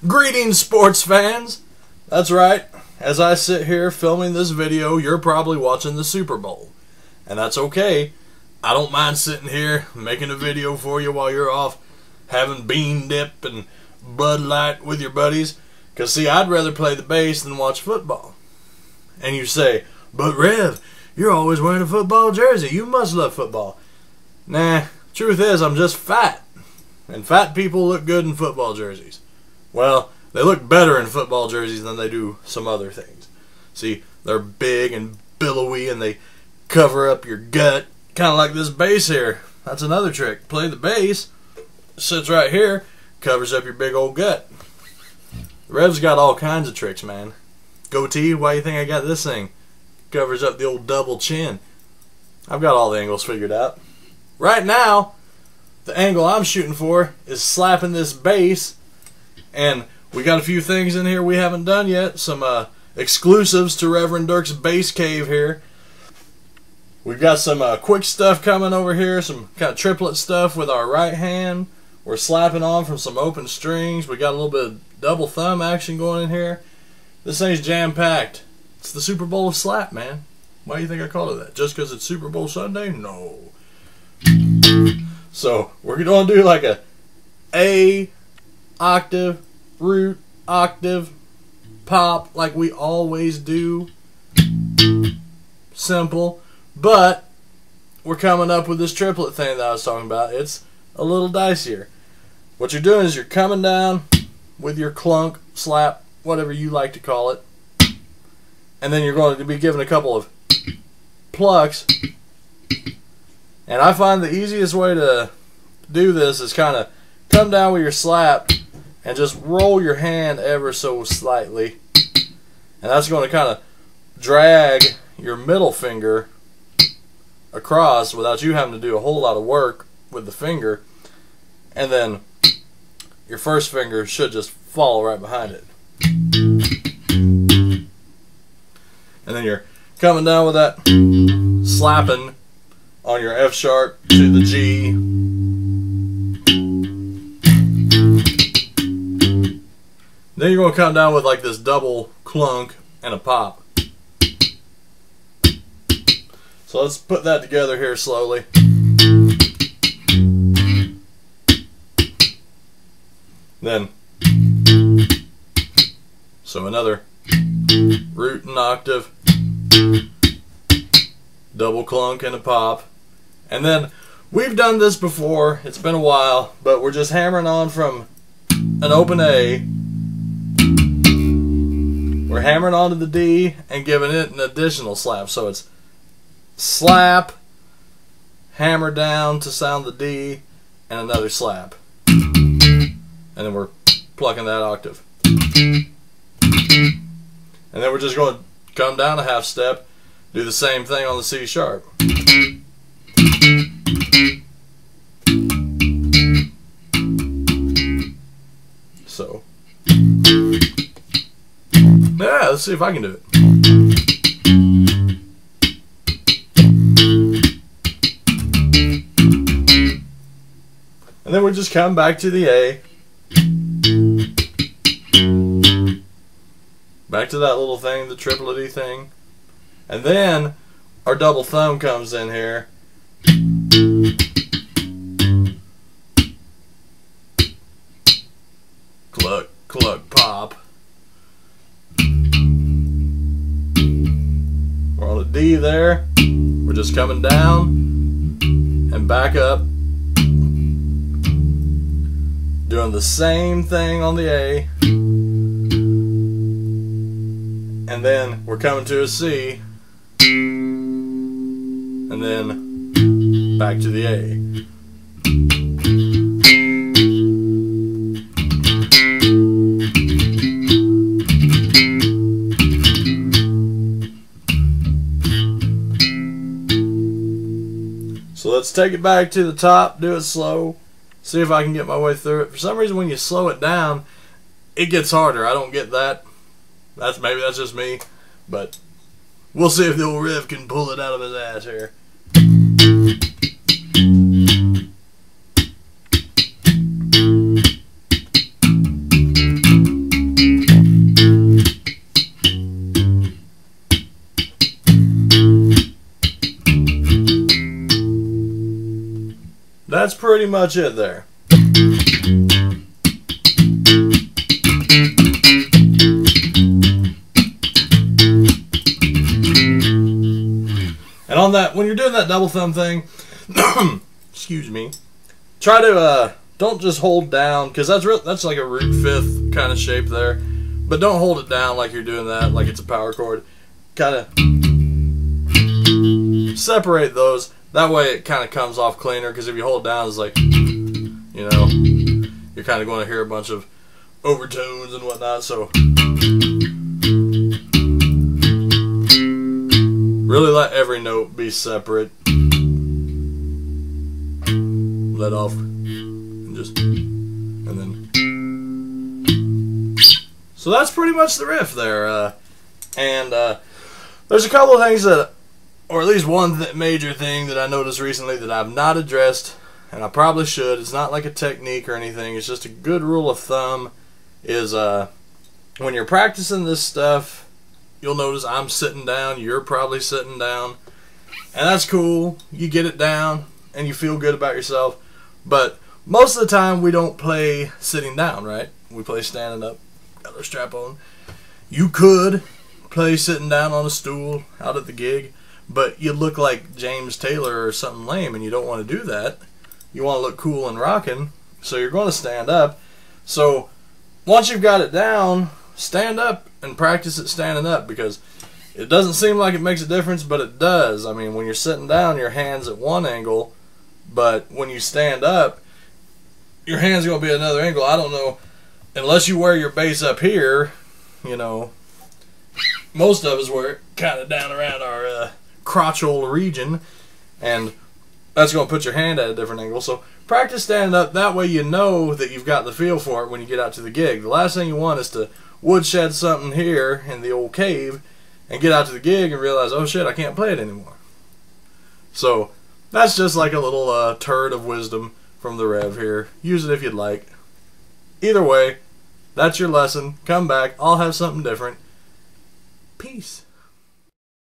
Greetings, sports fans! That's right, as I sit here filming this video, you're probably watching the Super Bowl. And that's okay. I don't mind sitting here making a video for you while you're off having bean dip and Bud Light with your buddies. Because, see, I'd rather play the bass than watch football. And you say, but Rev, you're always wearing a football jersey. You must love football. Nah, truth is, I'm just fat. And fat people look good in football jerseys. Well, they look better in football jerseys than they do some other things. See, they're big and billowy and they cover up your gut. Kind of like this bass here. That's another trick. Play the bass, sits right here, covers up your big old gut. Rev's got all kinds of tricks, man. Goatee, why do you think I got this thing? Covers up the old double chin. I've got all the angles figured out. Right now, the angle I'm shooting for is slapping this bass. And we got a few things in here we haven't done yet. Some exclusives to Reverend Dirk's Bass Cave here. We've got some quick stuff coming over here. Some kind of triplet stuff with our right hand. We're slapping on from some open strings. We got a little bit of double thumb action going in here. This thing's jam-packed. It's the Super Bowl of slap, man. Why do you think I called it that? Just because it's Super Bowl Sunday? No. So, we're going to do like a A octave, root, octave, pop, like we always do. Simple. But we're coming up with this triplet thing that I was talking about. It's a little dicier. What you're doing is you're coming down with your clunk, slap, whatever you like to call it. And then you're going to be giving a couple of plucks. And I find the easiest way to do this is kind of come down with your slap and just roll your hand ever so slightly. And that's going to kind of drag your middle finger across without you having to do a whole lot of work with the finger. And then your first finger should just follow right behind it. And then you're coming down with that, slapping on your F sharp to the G. Then you're going to come down with like this double clunk and a pop. So let's put that together here slowly. Then, so another root and octave, double clunk and a pop. And then, we've done this before, it's been a while, but we're just hammering on from an open A. We're hammering onto the D and giving it an additional slap. So it's slap, hammer down to sound the D, and another slap. And then we're plucking that octave. And then we're just going to come down a half step, do the same thing on the C sharp. So, yeah, let's see if I can do it. And then we're just coming back to the A. Back to that little thing, the triplety thing. And then our double thumb comes in here. Cluck, cluck, pop. We're on a D there. We're just coming down and back up. Doing the same thing on the A. And then we're coming to a C. And then back to the A. So let's take it back to the top, do it slow. see if I can get my way through it. For some reason, when you slow it down, it gets harder. I don't get that. Maybe that's just me, but we'll see if the old riff can pull it out of his ass here. That's pretty much it there. And on that, when you're doing that double thumb thing, excuse me, try to don't just hold down, because that's like a root fifth kind of shape there, but don't hold it down like you're doing that, like it's a power chord. Kind of separate those. That way it kind of comes off cleaner, because if you hold it down, it's like, you know, you're kind of going to hear a bunch of overtones and whatnot. So really let every note be separate. Let off and just, and then. So that's pretty much the riff there. There's a couple of things that, or at least one major thing that I noticed recently that I've not addressed, and I probably should. It's not like a technique or anything. It's just a good rule of thumb is when you're practicing this stuff, you'll notice I'm sitting down, you're probably sitting down, and that's cool. You get it down, and you feel good about yourself. But most of the time, we don't play sitting down, right? We play standing up, got our strap on. You could play sitting down on a stool out at the gig, but you look like James Taylor or something lame, and you don't want to do that. You want to look cool and rocking, so you're going to stand up. So once you've got it down, stand up and practice it standing up, because it doesn't seem like it makes a difference, but it does. I mean, when you're sitting down, your hand's at one angle, but when you stand up, your hand's going to be another angle. I don't know, unless you wear your bass up here, you know, most of us wear it kind of down around our crotchal region, and that's going to put your hand at a different angle. So practice standing up. That way you know that you've got the feel for it when you get out to the gig. The last thing you want is to woodshed something here in the old cave and get out to the gig and realize, oh shit, I can't play it anymore. So that's just like a little turd of wisdom from the Rev here. Use it if you'd like. Either way, that's your lesson. Come back. I'll have something different. Peace.